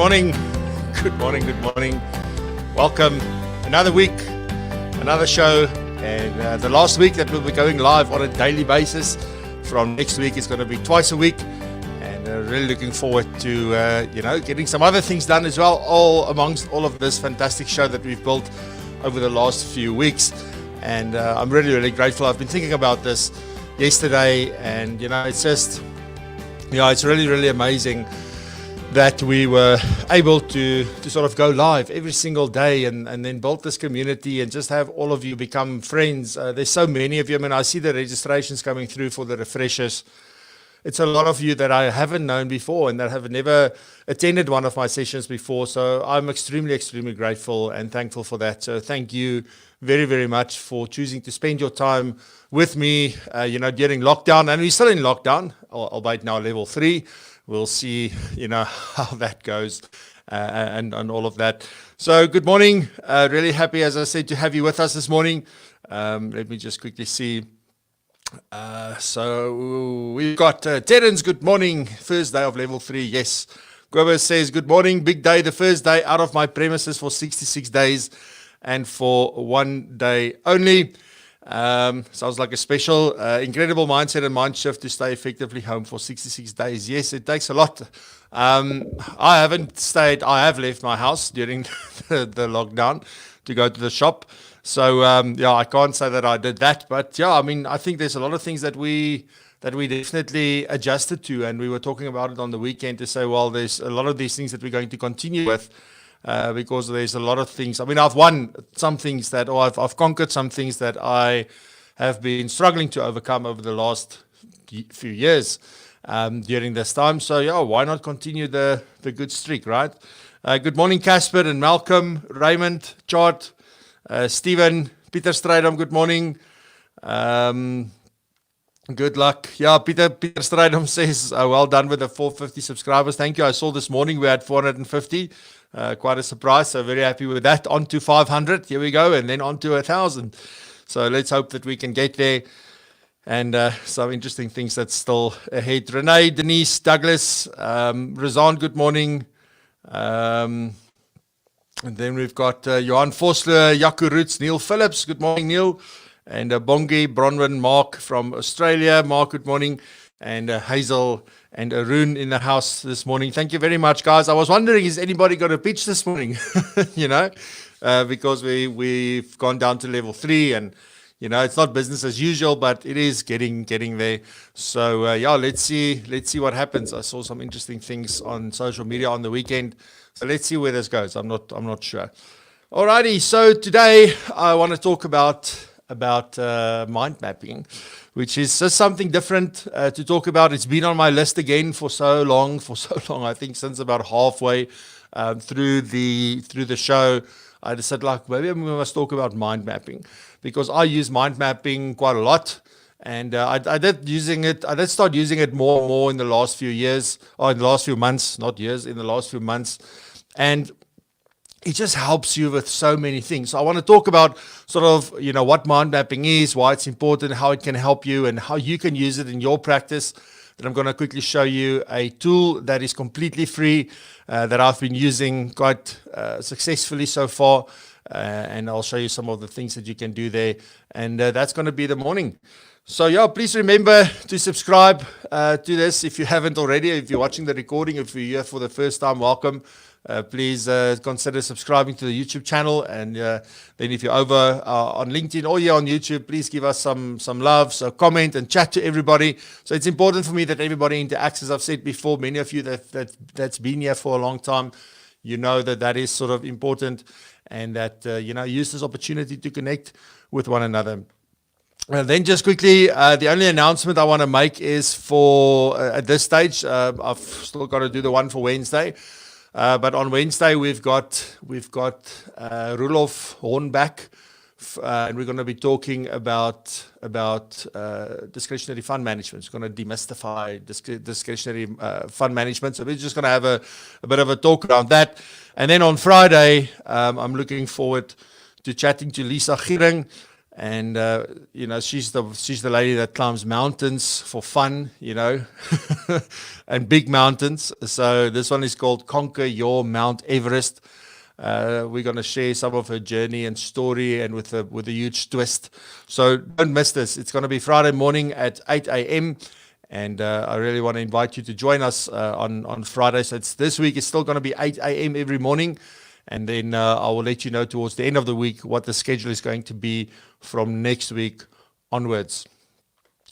morning. Good morning. Good morning. Welcome. Another week, another show, and the last week that we'll be going live on a daily basis. From next week, it's going to be twice a week, and really looking forward to getting some other things done as well. All amongst all of this fantastic show that we've built over the last few weeks, and I'm really grateful. I've been thinking about this yesterday, and it's just it's really amazing that we were able to sort of go live every single day and then build this community and just have all of you become friends. There's so many of you. I mean, I see the registrations coming through for the refreshers. It's a lot of you that I haven't known before and that have never attended one of my sessions before. So I'm extremely grateful and thankful for that. So thank you very much for choosing to spend your time with me, during lockdown. And we're still in lockdown, albeit now level 3. We'll see, how that goes and all of that. So good morning. Really happy, as I said, to have you with us this morning. Let me just quickly see. So we've got Terence, good morning. First day of level 3, yes. Grover says, good morning. Big day, the first day out of my premises for 66 days and for 1 day only. Sounds like a special, incredible mindset and mind shift to stay effectively home for 66 days. Yes, it takes a lot. I have left my house during the lockdown to go to the shop. So, I can't say that I did that. But I think there's a lot of things that we definitely adjusted to. And we were talking about it on the weekend to say, well, there's a lot of these things that we're going to continue with. Because there's a lot of things. I mean, I've won some things I've conquered some things that I have been struggling to overcome over the last few years during this time. So, why not continue the good streak, right? Good morning, Casper and Malcolm, Raymond, Chart, Stephen, Peter Strydom, good morning. Good luck. Yeah, Peter Strydom says, well done with the 450 subscribers. Thank you. I saw this morning we had 450. Quite a surprise. So very happy with that. On to 500. Here we go. And then on to 1,000. So let's hope that we can get there. And some interesting things that's still ahead. Renee, Denise, Douglas, Razan, good morning. And then we've got Johan Vossler, Jaco Roots, Neil Phillips. Good morning, Neil. And Bongi, Bronwyn, Mark from Australia. Mark, good morning. And Hazel and Arun in the house this morning. Thank you very much, guys. I was wondering, is anybody got a pitch this morning? Because we've gone down to level 3 and, it's not business as usual, but it is getting there. So, let's see what happens. I saw some interesting things on social media on the weekend. So let's see where this goes. I'm not sure. Alrighty. So today I want to talk about mind mapping, which is just something different to talk about. It's been on my list again for so long, I think since about halfway through the show. I just said, maybe we must talk about mind mapping, because I use mind mapping quite a lot. And I did start using it more and more in the last few years, or in the last few months, not years, in the last few months. And it just helps you with so many things. So I want to talk about sort of, what mind mapping is, why it's important, how it can help you, and how you can use it in your practice. Then I'm going to quickly show you a tool that is completely free that I've been using quite successfully so far. And I'll show you some of the things that you can do there. And that's going to be the morning. So please remember to subscribe to this if you haven't already. If you're watching the recording, if you're here for the first time, welcome. Please consider subscribing to the YouTube channel, and then if you're over on LinkedIn or you're on YouTube, please give us some love, so comment and chat to everybody. So it's important for me that everybody interacts. As I've said before, many of you that's been here for a long time, that is sort of important, and that use this opportunity to connect with one another. And then just quickly, the only announcement I want to make is for at this stage, I've still got to do the one for Wednesday. But on Wednesday we've got Rudolf Hornback, and we're going to be talking about discretionary fund management. It's going to demystify discretionary fund management. So we're just going to have a bit of a talk around that. And then on Friday, I'm looking forward to chatting to Lisa Giering, And she's the lady that climbs mountains for fun, and big mountains. So this one is called Conquer Your Mount Everest. We're going to share some of her journey and story, and with a huge twist. So don't miss this. It's going to be Friday morning at 8 a.m. And I really want to invite you to join us on Friday. So this week it's still going to be 8 a.m. every morning. And then I will let you know towards the end of the week what the schedule is going to be from next week onwards.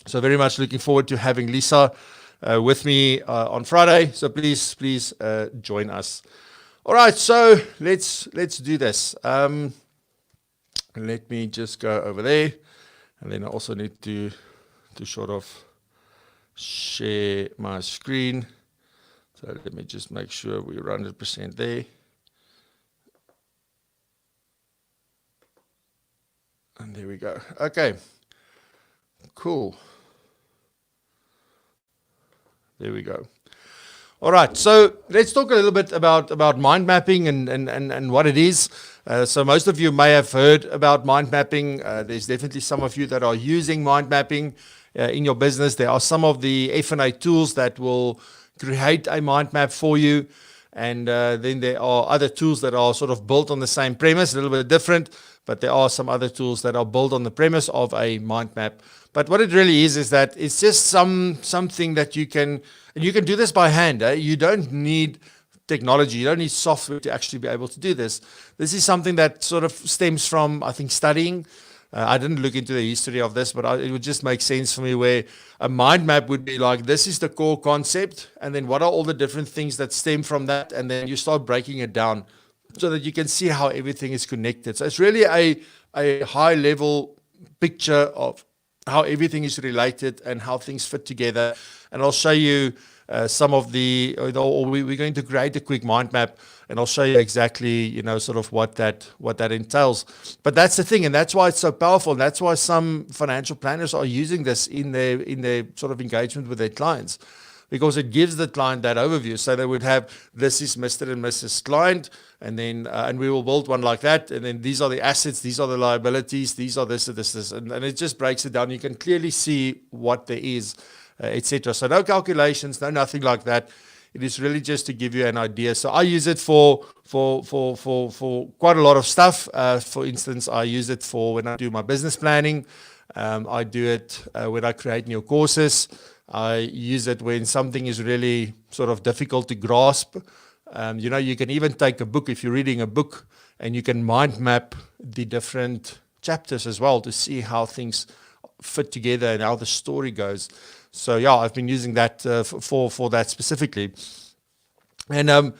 So very much looking forward to having Lisa with me on Friday. So please join us. All right, so let's do this. Let me just go over there, and then I also need to sort of share my screen. So let me just make sure we're 100% there. And there we go. Okay, cool. There we go. All right, so let's talk a little bit about mind mapping and what it is. So most of you may have heard about mind mapping. There's definitely some of you that are using mind mapping in your business. There are some of the F&A tools that will create a mind map for you. And then there are other tools that are sort of built on the same premise, a little bit different, but there are some other tools that are built on the premise of a mind map. But what it really is that it's just something that you can do this by hand. You don't need technology. You don't need software to actually be able to do this. This is something that sort of stems from, I think, studying. I didn't look into the history of this, but it would just make sense for me where a mind map would be like, this is the core concept, and then what are all the different things that stem from that, and then you start breaking it down so that you can see how everything is connected. So it's really a high-level picture of how everything is related and how things fit together. And I'll show you some of the, or we're going to create a quick mind map, and I'll show you exactly, sort of what that entails. But that's the thing, and that's why it's so powerful. And that's why some financial planners are using this in their sort of engagement with their clients, because it gives the client that overview. So they would have, this is Mr. and Mrs. Client, and then and we will build one like that. And then these are the assets, these are the liabilities, these are this, and it just breaks it down. You can clearly see what there is, etc. So no calculations, no nothing like that. It is really just to give you an idea. So I use it for quite a lot of stuff. For instance, I use it for when I do my business planning. I do it when I create new courses. I use it when something is really sort of difficult to grasp. You can even take a book, if you're reading a book, and you can mind map the different chapters as well to see how things fit together and how the story goes. So yeah, I've been using that for that specifically. And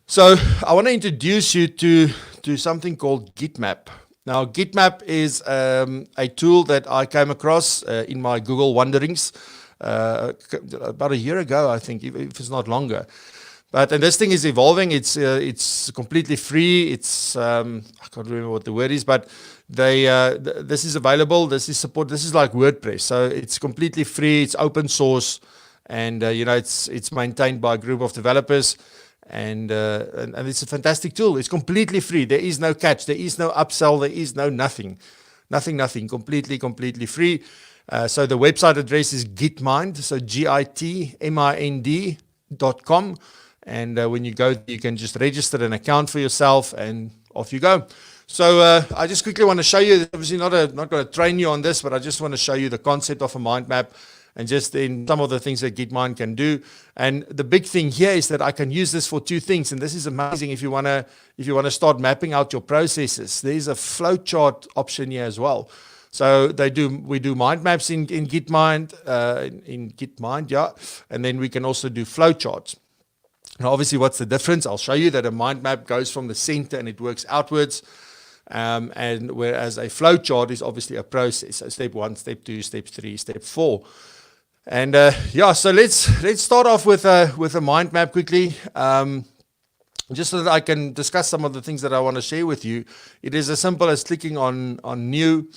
so I want to introduce you to something called Gitmap. Now, Gitmap is a tool that I came across in my Google wanderings about a year ago, I think, if it's not longer. And this thing is evolving. It's completely free. It's I can't remember what the word is, but this is available. This is support. This is like WordPress, so it's completely free. It's open source, and it's maintained by a group of developers, and it's a fantastic tool. It's completely free. There is no catch. There is no upsell. There is no nothing. Completely free. So the website address is Gitmind, so GITMIND.com. And when you go, you can just register an account for yourself, and off you go. So I just quickly want to show you, obviously not going to train you on this, but I just want to show you the concept of a mind map and just in some of the things that Gitmind can do. And the big thing here is that I can use this for two things, and this is amazing if you want to start mapping out your processes. There's a flowchart option here as well. So we do mind maps in Gitmind, yeah, and then we can also do flowcharts. Now, obviously, what's the difference? I'll show you that a mind map goes from the center and it works outwards, and whereas a flowchart is obviously a process. So step 1, step 2, step 3, step 4. And so let's start off with a mind map quickly, just so that I can discuss some of the things that I want to share with you. It is as simple as clicking on new.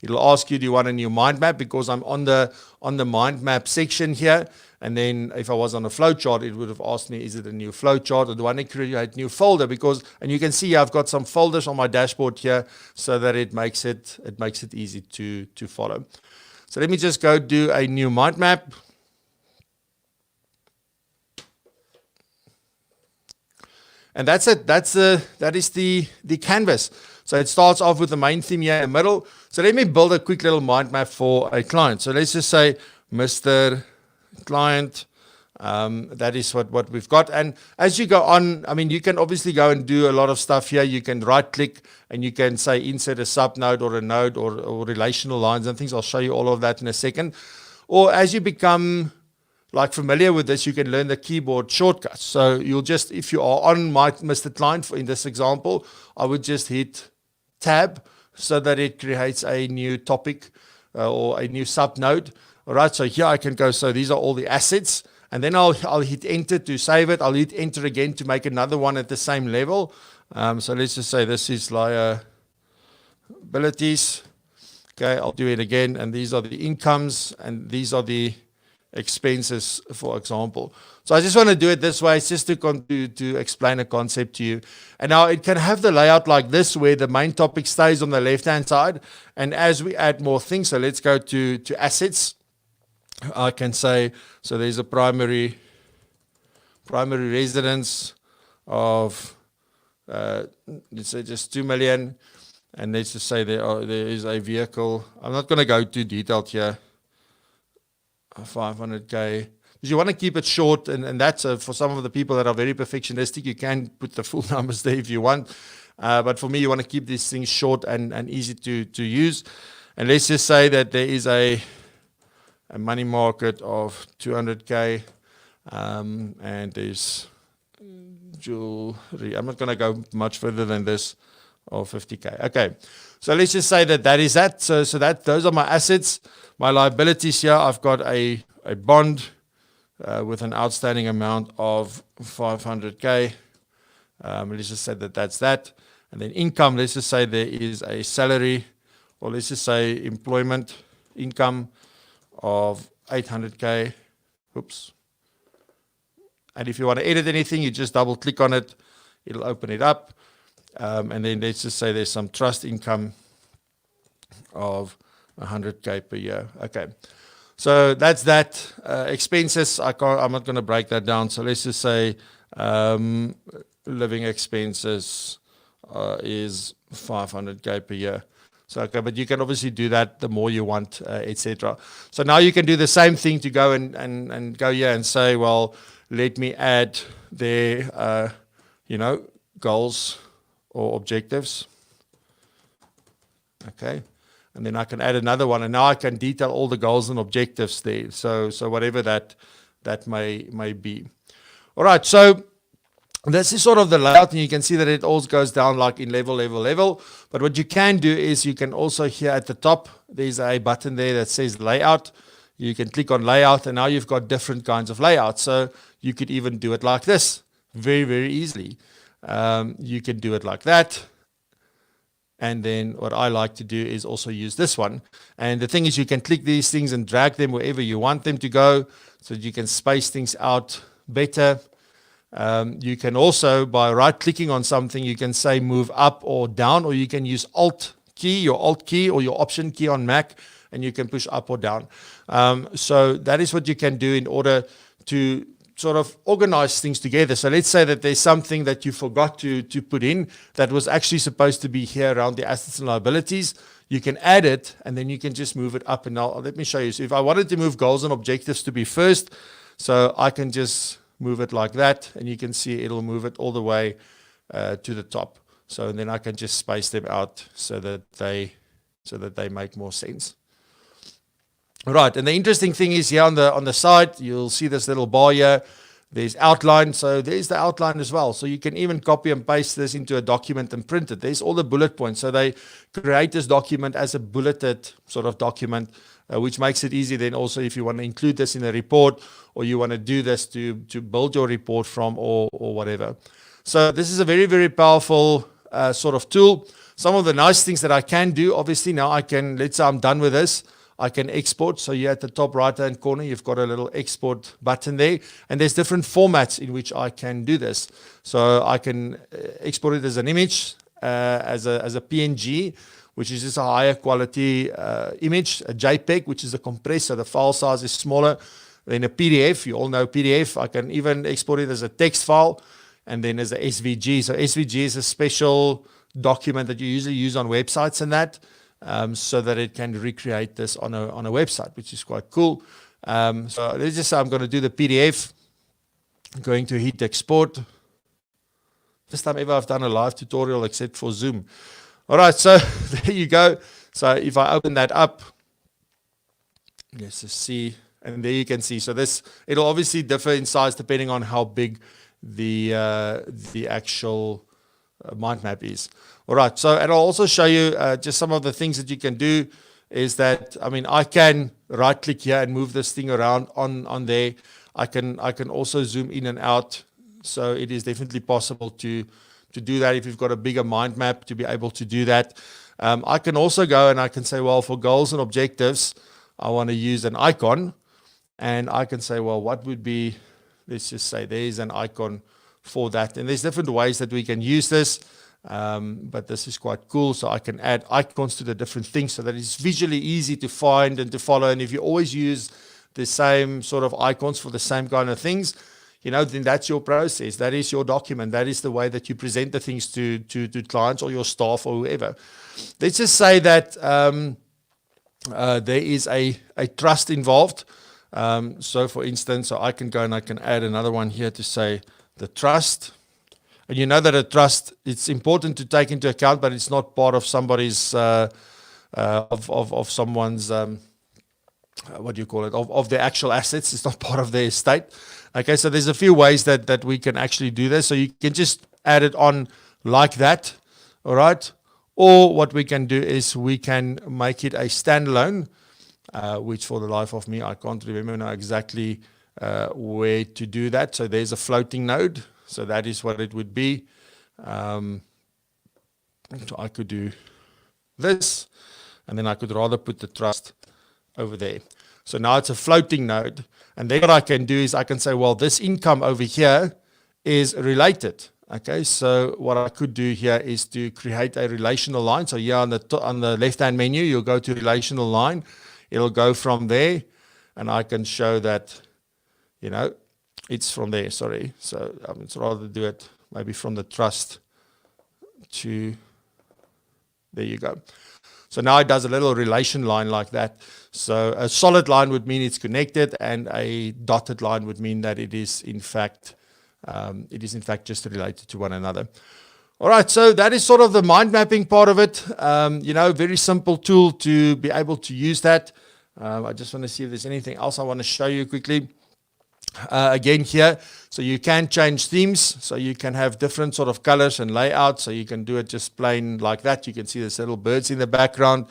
It'll ask you, do you want a new mind map? Because I'm on the mind map section here. And then if I was on a flow chart, it would have asked me, is it a new flow chart, or do I need to create a new folder? Because, and you can see I've got some folders on my dashboard here so that it makes it easy to follow. So let me just go do a new mind map. And that's it. That is the canvas. So it starts off with the main theme here in the middle. So let me build a quick little mind map for a client. So let's just say Mr. Client. That is what we've got. And as you go on, I mean, you can obviously go and do a lot of stuff here. You can right click and you can say insert a sub node or a node or relational lines and things. I'll show you all of that in a second. Or as you become like familiar with this, you can learn the keyboard shortcuts. So you'll just, if you are on my Mr. Client, in this example, I would just hit tab so that it creates a new topic or a new sub node. All right, so here I can go, so these are all the assets, and then I'll hit enter to save it. I'll hit enter again to make another one at the same level. So let's just say this is liabilities. Okay, I'll do it again, and these are the incomes, and these are the expenses, for example. So I just want to do it this way. It's just to explain a concept to you. And now it can have the layout like this, where the main topic stays on the left-hand side. And as we add more things, so let's go to assets. I can say, so there's a primary residence of, let's say just 2 million. And let's just say there is a vehicle. I'm not going to go too detailed here. 500K. Because you want to keep it short, and that's for some of the people that are very perfectionistic, you can put the full numbers there if you want. But for me, you want to keep these things short and easy to use. And let's just say that there is a money market of 200K, and there's jewelry. I'm not going to go much further than this, of 50K. Okay, so let's just say that is that. So those are my assets. My liabilities here, I've got a bond with an outstanding amount of 500K. Let's just say that's that. And then income, let's just say there is a salary, or let's just say employment income of 800K. Oops. And if you want to edit anything, you just double click on it. It'll open it up. And then let's just say there's some trust income of 100K per year. Okay. So that's that. Expenses, I'm not going to break that down. So let's just say living expenses is 500K per year. So, okay, but you can obviously do that the more you want, etc. So now you can do the same thing to go and go here and say, well, let me add their, goals or objectives. Okay. And then I can add another one, and now I can detail all the goals and objectives there. So whatever that may be. All right. So this is sort of the layout, and you can see that it all goes down like in level. But what you can do is you can also, here at the top, there's a button there that says layout. You can click on layout, and now you've got different kinds of layouts. So you could even do it like this, very, very easily. You can do it like that. And then what I like to do is also use this one. And the thing is, you can click these things and drag them wherever you want them to go, so that you can space things out better. You can also, by right-clicking on something, you can say move up or down, or you can use Alt key, your Alt key or your Option key on Mac, and you can push up or down. So that is what you can do in order to sort of organize things together. So let's say that there's something that you forgot to put in that was actually supposed to be here around the assets and liabilities. You can add it, and then you can just move it up. And now let me show you. So if I wanted to move goals and objectives to be first, so I can just move it like that, and you can see it'll move it all the way to the top. So then I can just space them out so that they make more sense. Right, and the interesting thing is here on the side, you'll see this little bar here. There's outline, so there's the outline as well. So you can even copy and paste this into a document and print it. There's all the bullet points. So they create this document as a bulleted sort of document, which makes it easy then also if you want to include this in a report, or you want to do this to build your report from, or whatever. So this is a very, very powerful sort of tool. Some of the nice things that I can do, obviously now I can, let's say I'm done with this, I can export. So here at the top right hand corner, you've got a little export button there, and there's different formats in which I can do this. So I can export it as an image, as a PNG, which is just a higher quality image, a JPEG, which is a compressor. The file size is smaller than a PDF. You all know PDF. I can even export it as a text file and then as a SVG. So SVG is a special document that you usually use on websites and that, so that it can recreate this on a website, which is quite cool. So let's just say I'm going to do the PDF. I'm going to hit export. First time ever I've done a live tutorial except for Zoom. All right, so there you go. So if I open that up, let's just see, and there you can see. So this, it'll obviously differ in size depending on how big the actual mind map is. All right, so and I'll also show you just some of the things that you can do. Is that, I mean, I can right click here and move this thing around on there. I can also zoom in and out. So it is definitely possible to do that if you've got a bigger mind map, to be able to do that. I can also go and I can say, well, for goals and objectives, I want to use an icon. And I can say, well, what would be, let's just say there's an icon for that. And there's different ways that we can use this. But this is quite cool. So I can add icons to the different things so that it's visually easy to find and to follow. And if you always use the same sort of icons for the same kind of things, you know, then that's your process. That is your document. That is the way that you present the things to clients or your staff or whoever. Let's just say that there is a trust involved. So for instance, so I can go and I can add another one here to say the trust. And you know that a trust, it's important to take into account, but it's not part of somebody's, of someone's, what do you call it, of their actual assets. It's not part of their estate. Okay, so there's a few ways that we can actually do this. So you can just add it on like that, all right? Or what we can do is we can make it a standalone, which for the life of me, I can't remember now exactly where to do that. So there's a floating node. So that is what it would be. So I could do this, and then I could rather put the trust over there. So now it's a floating node. And then what I can do is I can say, well, this income over here is related. Okay, so what I could do here is to create a relational line. So here on the left-hand menu, you'll go to relational line. It'll go from there, and I can show that, you know, it's from there, sorry. So it's rather do it maybe from the trust to, there you go. So now it does a little relation line like that. So a solid line would mean it's connected, and a dotted line would mean that it is in fact just related to one another. All right, so that is sort of the mind mapping part of it. You know, very simple tool to be able to use that. I just want to see if there's anything else I want to show you quickly. Again here, so you can change themes, so you can have different sort of colors and layouts, so you can do it just plain like that. You can see there's little birds in the background.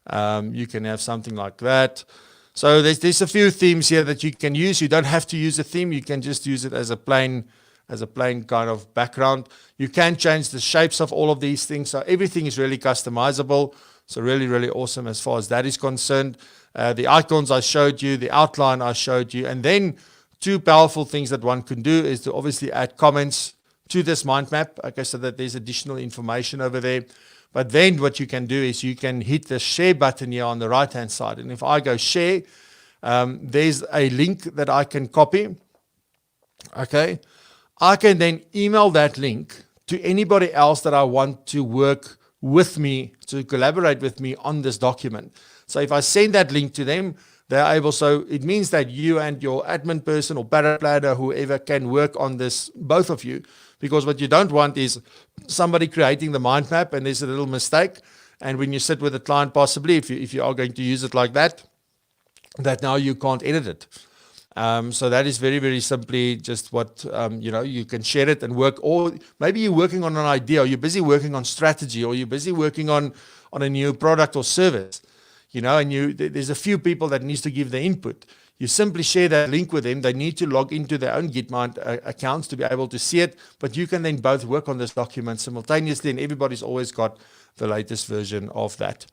You can have something like that. So there's a few themes here that you can use. You don't have to use a theme. You can just use it as a plain kind of background. You can change the shapes of all of these things. So everything is really customizable. So really, really awesome as far as that is concerned. The icons I showed you, the outline I showed you, and then two powerful things that one can do is to obviously add comments to this mind map, okay, so that there's additional information over there. But then what you can do is you can hit the share button here on the right-hand side. And if I go share, there's a link that I can copy, okay? I can then email that link to anybody else that I want to work with me, to collaborate with me on this document. So if I send that link to them, they're able, so it means that you and your admin person or paraplanner, whoever, can work on this, both of you, because what you don't want is somebody creating the mind map and there's a little mistake. And when you sit with a client, possibly, if you are going to use it like that, that now you can't edit it. So that is very, very simply just what, you know, you can share it and work, or maybe you're working on an idea, or you're busy working on strategy, or you're busy working on a new product or service. You know, and there's a few people that needs to give the input. You simply share that link with them. They need to log into their own Gitmind accounts to be able to see it, but you can then both work on this document simultaneously, and everybody's always got the latest version of that.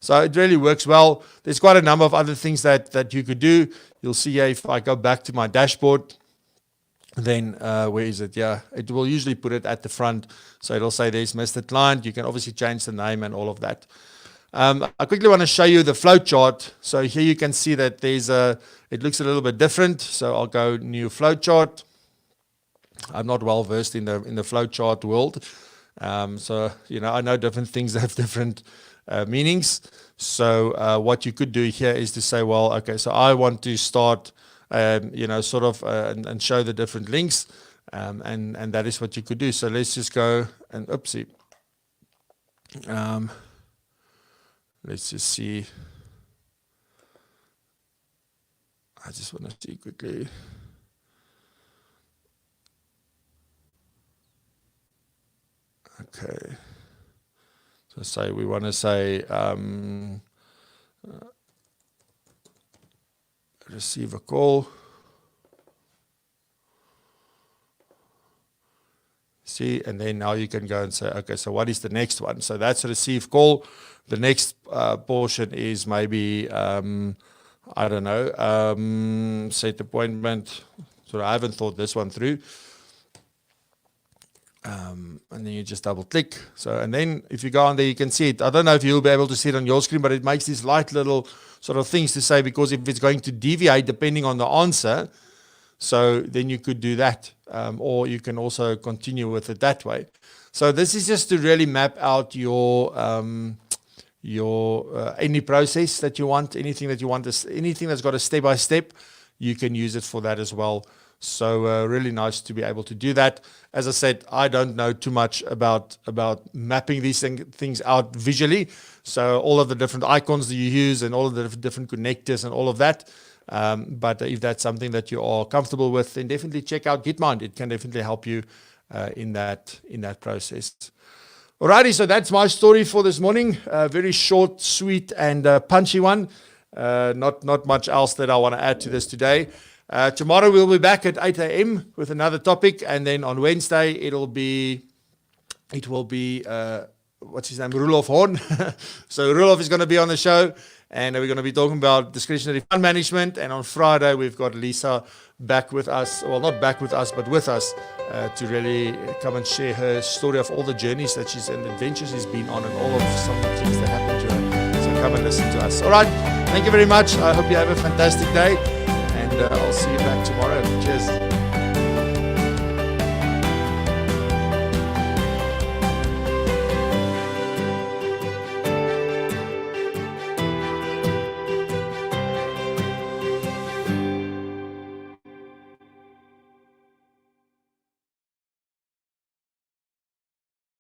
So it really works well. There's quite a number of other things that you could do. You'll see here, if I go back to my dashboard, then where is it? Yeah, it will usually put it at the front. So it'll say there's Mr. Client. You can obviously change the name and all of that. I quickly want to show you the flow chart. So here you can see that it looks a little bit different. So I'll go new flow chart. I'm not well versed in the flow chart world. So, I know different things have different meanings. So what you could do here is to say, well, okay, so I want to start, sort of and show the different links. And that is what you could do. So let's just go and, oopsie. Let's just see. I just want to see quickly. Okay. So say we want to say receive a call. See, and then now you can go and say, okay, so what is the next one? So that's a receive call. The next portion is maybe, I don't know, set appointment. So I haven't thought this one through. And then you just double click. So, and then if you go on there, you can see it. I don't know if you'll be able to see it on your screen, but it makes these light little sort of things to say, because if it's going to deviate depending on the answer, so then you could do that, or you can also continue with it that way. So this is just to really map out your any process that you want, anything that you want, anything that's got a step by step, you can use it for that as well. So really nice to be able to do that. As I said, I don't know too much about mapping these things out visually. So all of the different icons that you use and all of the different connectors and all of that. But if that's something that you are comfortable with, then definitely check out Gitmind. It can definitely help you in that process. Alrighty, so that's my story for this morning. Very short, sweet, and punchy one. Not much else that I want to add to this today. Tomorrow we'll be back at 8 a.m. with another topic, and then on Wednesday it will be what's his name, Roelof Horn. So Roelof is going to be on the show, and we're going to be talking about discretionary fund management. And on Friday we've got Lisa back with us, well, not back with us, but with us, to really come and share her story of all the journeys that she's and adventures she's been on, and all of some of the things that happened to her. So come and listen to us. All right, thank you very much. I hope you have a fantastic day. And I'll see you back tomorrow. Cheers.